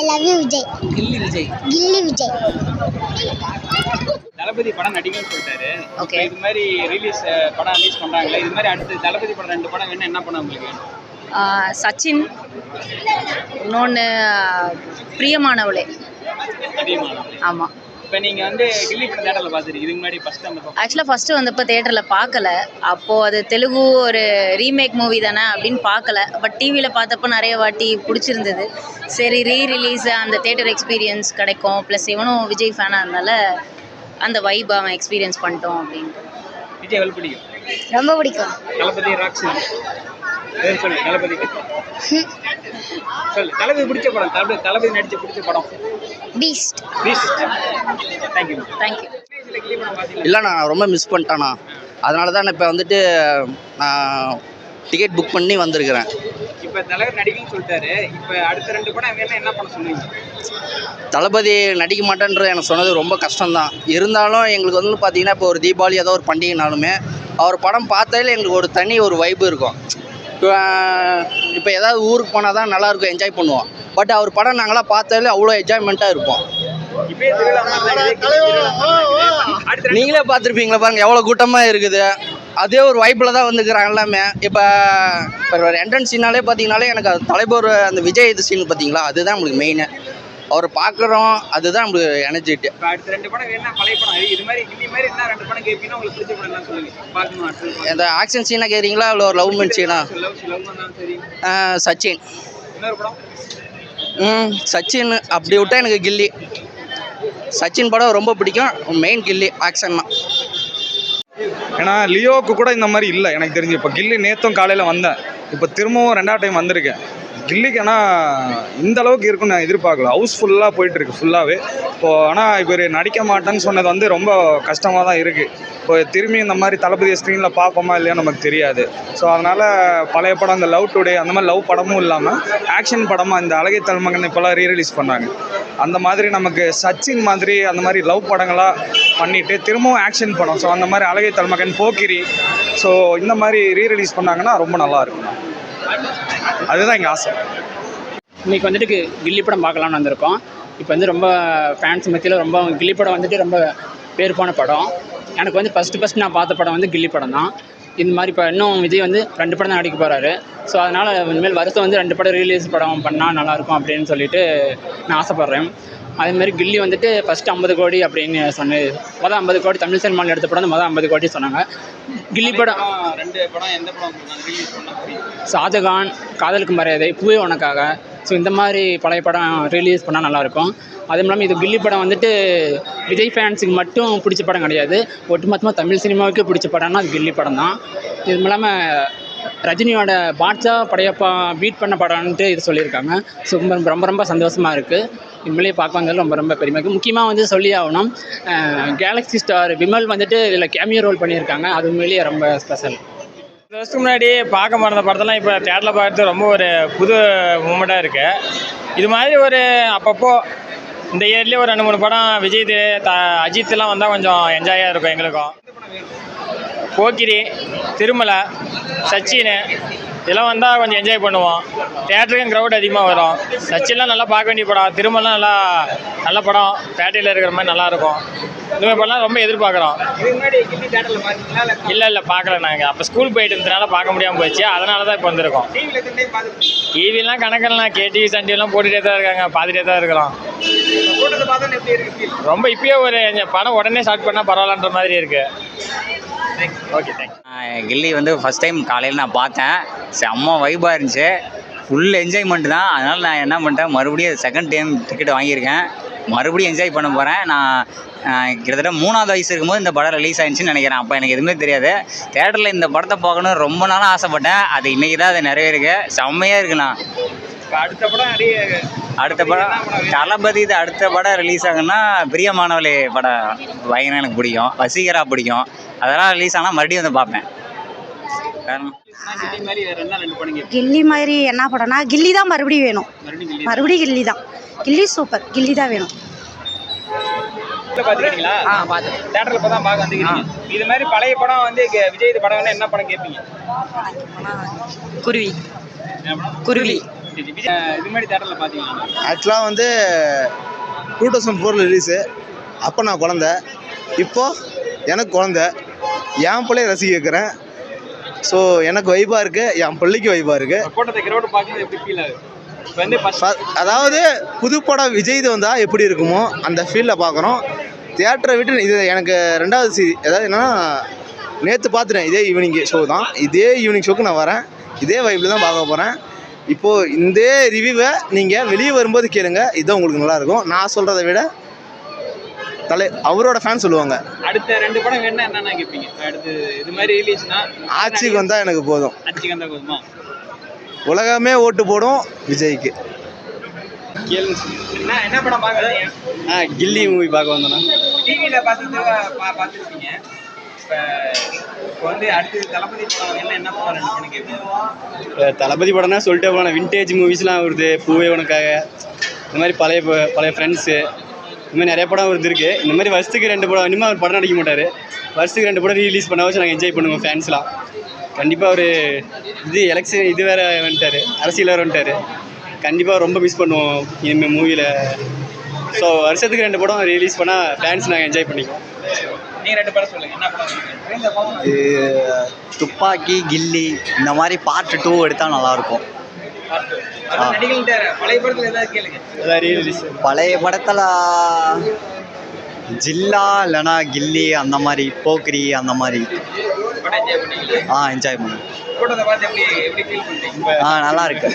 I love you Vijay. Ghilli Vijay. Ghilli Vijay. Thalapathy படம் நடிகன்னு சொல்லிட்டாரு. ஓகே. இது மாதிரி ரிலீஸ் படம் ரிலீஸ் பண்றாங்களே, இது மாதிரி அடுத்து தளபதி படம் 2 படம் வேணும், என்ன படம் உங்களுக்கு வேணும்? சச்சின், இன்னொன்று பிரியமானவளே. பிரியமானவளே. ஆமாம். இப்போ நீங்கள் வந்து கில்லி படம் தேட்டரில் பார்த்துருக்கீங்க, இதுக்கு முன்னாடி ஃபஸ்ட்டு அந்த படம் ஆக்சுவலாக ஃபஸ்ட்டு வந்தப்போ தேட்டரில் பார்க்கல. அப்போது அது தெலுங்கு ஒரு ரீமேக் மூவி தானே அப்படின்னு பார்க்கல. பட் டிவியில் பார்த்தப்போ நிறைய வாட்டி பிடிச்சிருந்தது. சரி, ரீரிலீஸ் அந்த தேட்டர் எக்ஸ்பீரியன்ஸ் கிடைக்கும். ப்ளஸ் இவனும் விஜய் ஃபேனாக இருந்தால அந்த வைப் அவன் எக்ஸ்பீரியன்ஸ் பண்ணிட்டோம் அப்படின்ட்டு. விஜய் எவ்வளோ பிடிக்கும்? ரொம்ப பிடிக்கும். தளபதி ராக்ஸி சொல்லு. தளபதி சொல்லு. தளபதி பிடிச்ச படம், தளபதி நடிச்ச பிடிச்ச படம் பீஸ்ட். தேங்க்யூ. தேங்க்யூ. இல்லைண்ணா, நான் ரொம்ப மிஸ் பண்ணிட்டேண்ணா. அதனால தான் நான் இப்போ வந்துட்டு நான் டிக்கெட் புக் பண்ணி வந்திருக்கிறேன். இப்போ தலைவர் நடிகன்னு சொல்லிட்டாரு. இப்போ அடுத்த 2 படம் வேணும், என்ன பண்ண சொன்னீங்க? தளபதி நடிக்க மாட்டேன்றது எனக்கு சொன்னது ரொம்ப கஷ்டம்தான். இருந்தாலும் எங்களுக்கு வந்து பார்த்திங்கன்னா இப்போ ஒரு தீபாவளி ஏதோ ஒரு பண்டிகைனாலுமே அவர் படம் பார்த்தாலே எங்களுக்கு ஒரு தனி ஒரு வைப்பு இருக்கும். இப்போ ஏதாவது ஊருக்கு போனால் தான் நல்லாயிருக்கும், என்ஜாய் பண்ணுவோம். பட் அவர் படம் நாங்களாம் பார்த்தாலே அவ்வளோ என்ஜாய்மெண்ட்டாக இருப்போம். நீங்களே பார்த்துருப்பீங்களா பாருங்கள், எவ்வளோ கூட்டமாக இருக்குது. அதே ஒரு வைப்பில் தான் வந்துக்கிறாங்க எல்லாமே. இப்போ ஒரு என்ட்ரன்ஸ் சீனாலே பார்த்தீங்கனாலே எனக்கு அது தலைவர் அந்த விஜய் இது சீன் பார்த்தீங்களா, அதுதான் நம்மளுக்கு மெயினு. அவர் பார்க்குறோம், அதுதான் நம்மளுக்கு எனர்ஜிட்டு. இப்போ அடுத்த 2 படம் வேணும், பழைய படம் இது மாதிரி கில்லி மாதிரி என்ன 2 படம் கேட்பீங்கன்னா உங்களுக்கு பிடிச்ச படம் எல்லாம் சொல்லுங்க, பார்க்கணும். அடுத்து இந்த ஆக்ஷன் சீனாக கேட்குறீங்களா, இல்லை ஒரு லவ் மென் சீனா? சச்சின். இன்னொரு படம் சச்சின். அப்படி விட்டால் எனக்கு கில்லி. சச்சின் படம் ரொம்ப பிடிக்கும். மெயின் கில்லி ஆக்ஷன் தான். ஏன்னா லியோவுக்கு கூட இந்த மாதிரி இல்லை எனக்கு தெரிஞ்சு. இப்போ கில்லி நேற்றும் காலையில் வந்தேன், இப்போ திரும்பவும் 2வது டைம் வந்திருக்கேன். கில்லிக்கு ஆனால் இந்த அளவுக்கு இருக்குன்னு நான் எதிர்பார்க்கல. ஹவுஸ்ஃபுல்லாக போயிட்டுருக்கு ஃபுல்லாகவே. இப்போது ஆனால் இவர் நடிக்க மாட்டேன்னு சொன்னது வந்து ரொம்ப கஷ்டமாக தான் இருக்குது. இப்போ திரும்பி இந்த மாதிரி தளபதியை ஸ்க்ரீனில் பார்ப்போமா இல்லையா நமக்கு தெரியாது. ஸோ அதனால் பழைய படம் இந்த லவ் டுடே அந்த மாதிரி லவ் படமும் இல்லாமல் ஆக்ஷன் படமாக இந்த அழகை தலைமகன் இப்போலாம் ரீரிலீஸ் பண்ணாங்க. அந்த மாதிரி நமக்கு சச்சின் மாதிரி அந்த மாதிரி லவ் படங்களாக பண்ணிவிட்டு திரும்பவும் ஆக்ஷன் படம், ஸோ அந்த மாதிரி அழகை தலைமகன், போக்கிரி, ஸோ இந்த மாதிரி ரீரிலீஸ் பண்ணாங்கன்னா ரொம்ப நல்லாயிருக்கும். அதுதான் எங்கள் ஆசை. இன்றைக்கி வந்துட்டு கில்லி படம் பார்க்கலான்னு வந்திருக்கோம். இப்போ வந்து ரொம்ப ஃபேன்ஸ் மத்தியில் ரொம்ப கில்லி படம் வந்துட்டு ரொம்ப பேர் போன படம். எனக்கு வந்து ஃபஸ்ட்டு நான் பார்த்த படம் வந்து கில்லி படம் தான். இந்த மாதிரி இப்போ இன்னும் விஜய் வந்து 2 படம் தான் நடிக்க போகிறாரு. ஸோ அதனால் இனிமேல் வருஷம் வந்து 2 படம் ரிலீஸ் படம் பண்ணால் நல்லாயிருக்கும் அப்படின்னு சொல்லிட்டு நான் ஆசைப்பட்றேன். அதேமாதிரி கில்லி வந்துட்டு ஃபஸ்ட்டு 50 கோடி அப்படின்னு சொன்னது. 50 கோடி தமிழ் சினிமாவில் எடுத்த படம் வந்து 50 கோடி சொன்னாங்க. கில்லி படம் 2 படம் எந்த படம் ரிலீஸ் பண்ண? ஷாஜகான், காதலுக்கு மரியாதை, பூவே உனக்காக. ஸோ இந்த மாதிரி பழைய படம் ரிலீஸ் பண்ணால் நல்லாயிருக்கும். அதுவும் இல்லாமல் இது கில்லி படம் வந்துட்டு விஜய் ஃபேன்ஸுக்கு மட்டும் பிடிச்ச படம் கிடையாது, ஒட்டுமொத்தமாக தமிழ் சினிமாவுக்கு பிடிச்ச படம்னா அது கில்லி படம் தான். இதுவும் இல்லாமல் ரஜினியோட பாட்ஷா படையப்பா பீட் பண்ண படம்ன்ட்டு இது சொல்லியிருக்காங்க. ஸோ ரொம்ப ரொம்ப சந்தோஷமாக இருக்குது. உண்மையிலேயே பார்க்க வந்தது ரொம்ப ரொம்ப பெருமையாக இருக்குது. முக்கியமாக வந்து சொல்லி ஆகணும், கேலக்ஸி ஸ்டார் விமல் வந்துட்டு இதில் கேமியோ ரோல் பண்ணியிருக்காங்க. அது உண்மையிலேயே ரொம்ப ஸ்பெஷல். 2 வருஷத்துக்கு முன்னாடி பார்க்க மறந்த படத்தெல்லாம் இப்போ தேட்டரில் பார்க்குறது ரொம்ப ஒரு புது மூமெண்ட்டாக இருக்குது. இது மாதிரி ஒரு அப்பப்போ இந்த இயர்லேயே ஒரு 2-3 படம் விஜய் அஜித்லாம் வந்தால் கொஞ்சம் என்ஜாயாக இருக்கும் எங்களுக்கும். போக்கிரி, திருமலை, சச்சின் இதெல்லாம் வந்தால் கொஞ்சம் என்ஜாய் பண்ணுவோம். தேட்டருக்கும் க்ரௌட் அதிகமாக வரும். சச்சின்லாம் நல்லா பார்க்க வேண்டிய படம், திருமலாம் நல்ல படம், பேட்டையில் இருக்கிற மாதிரி நல்லாயிருக்கும். இந்த மாதிரி படம்லாம் ரொம்ப எதிர்பார்க்குறோம். இல்லை பார்க்கல. நாங்கள் அப்போ ஸ்கூல் போயிட்டு இருந்ததுனால பார்க்க முடியாமல் போயிடுச்சு. அதனால தான் இப்போ வந்திருக்கோம். டிவிலாம் கணக்கெல்லாம் கேடிவி சன் டிவிலாம் போட்டுகிட்டே தான் இருக்காங்க, பார்த்துட்டே தான் இருக்கிறோம். ரொம்ப இப்போயே ஒரு படம் உடனே ஸ்டார்ட் பண்ணால் பரவாயில்லன்ற மாதிரி இருக்குது. Okay, thank you. கில்லி வந்து ஃபஸ்ட் டைம் காலையில் நான் பார்த்தேன். செம்ம வைப்பாக இருந்துச்சு, ஃபுல் என்ஜாய்மெண்ட் தான். அதனால் நான் என்ன பண்ணிட்டேன், மறுபடியும் செகண்ட் டைம் டிக்கெட் வாங்கியிருக்கேன். மறுபடியும் என்ஜாய் பண்ண போகிறேன். நான் கிட்டத்தட்ட 3வது வயசு இருக்கும்போது இந்த படம் ரிலீஸ் ஆயிடுச்சுன்னு நினைக்கிறேன். அப்போ எனக்கு எதுவுமே தெரியாது. தேட்டரில் இந்த படத்தை பார்க்கணும் ரொம்ப நாளாக ஆசைப்பட்டேன். அது இன்றைக்கி தான் அது நிறைவேறுங்க. செம்மையாக இருக்குண்ணா. அடுத்த படம் தளபதி இது அடுத்த படம் ரிலீஸ் ஆகுன்னா பிரியமானவளே படம் பயங்கரம் எனக்கு பிடிக்கும். வசீகரா பிடிக்கும். அதெல்லாம் ரிலீஸ் ஆனால் மறுபடியும் வந்து பார்ப்பேன். கில்லி மாதிரி என்ன படம்னா கில்லி தான் மறுபடியும் வேணும். மறுபடியும் கில்லி தான். கில்லி சூப்பர். கில்லி தான் வேணும். இது மாதிரி பழைய படம் வந்து விஜய் படம் என்ன படம் கேட்பீங்க? குருவி. குருவி சரி இது மாதிரி தேட்டர்ல பாத்தீங்களா? ஆக்சுவலாக வந்து 2004 ரிலீஸு. அப்போ நான் குழந்த, இப்போ எனக்கு குழந்த, என் பிள்ளைய ரசிக்க வைக்கிறேன். ஸோ எனக்கு வைபாக இருக்குது, என் பிள்ளைக்கு வைபாக இருக்குது. கூட்டத்தை கிரௌட் பார்க்கும்போது எப்படி ஃபீல் ஆகுது? இப்போ வந்து அதாவது புதுப்படம் விஜய்து வந்தால் எப்படி இருக்குமோ அந்த ஃபீலில் பார்க்குறோம். தியேட்டரை விட்டு இது எனக்கு ரெண்டாவது அதாவது என்னென்னா நேற்று பார்த்துட்டேன். இதே ஈவினிங் ஷோ தான், இதே ஈவினிங் ஷோக்கு நான் வரேன், இதே வைப்பில் தான் பார்க்க போகிறேன். இப்போது இந்த ரிவ்யூவை நீங்கள் வெளியே வரும்போது கேளுங்க, இதுதான் உங்களுக்கு நல்லாயிருக்கும். நான் சொல்கிறத விட அவரோட ஃபேன் சொல்லுவாங்க. அடுத்த 2 படம் வேணா என்னென்ன கேட்பீங்க? அடுத்து இது மாதிரி ரிலீஸ்னா ஆட்சிக்கு வந்தால் எனக்கு போதும். ஆட்சிக்கு வந்தால் போதுமா? உலகமே ஓட்டு போடும் விஜய்க்கு. என்ன படம் பார்க்குறீங்க? கில்லி மூவி பார்க்க வந்தோன்னா டிவியில் பார்த்துருக்கீங்க. இப்போ வந்து அடுத்து தளபதி படம் என்ன படம் 2 படம் கேட்பீங்க? தளபதி படம்னா சொல்லிட்டே போகலாம். விண்டேஜ் மூவிஸ்லாம் வருது, பூவே உனக்காக, இந்த மாதிரி பழைய ஃப்ரெண்ட்ஸு, இந்த மாதிரி நிறைய படம் வருது. இந்த மாதிரி வருஷத்துக்கு 2 படம், இனிமேல் அவர் படம் நடிக்க மாட்டார். வருஷத்துக்கு 2 படம் ரிலீஸ் பண்ண வச்சு நாங்கள் என்ஜாய் பண்ணுவோம் ஃபேன்ஸ்லாம். கண்டிப்பாக ஒரு எலெக்ஷன் இது வேறு வந்துட்டார், அரசியல் வேறு வந்துட்டார். கண்டிப்பாக ரொம்ப மிஸ் பண்ணுவோம் இனிமேல் மூவியில். ஸோ வருஷத்துக்கு 2 படம் ரிலீஸ் பண்ணால் ஃபேன்ஸ் நாங்கள் என்ஜாய் பண்ணிக்குவோம். நீங்கள் 2 படம் சொல்லுங்கள், என்ன படம்? துப்பாக்கி, கில்லி, இந்த மாதிரி பார்ட் 2 எடுத்தால் நல்லாயிருக்கும். நடிகர்கள்ட்ட பழைய படத்தில் ஏதாவது கேளுங்க. பழைய படத்தில் ஜில்லா இல்லைனா கில்லி, அந்த மாதிரி போக்ரி, அந்த மாதிரி படம் என்ஜாய் பண்ணீங்களா? என்ஜாய் பண்ணுவேன். கூட்டத்தை பார்த்து எப்படி ஃபீல் பண்ணுறீங்க? நல்லா இருக்கு.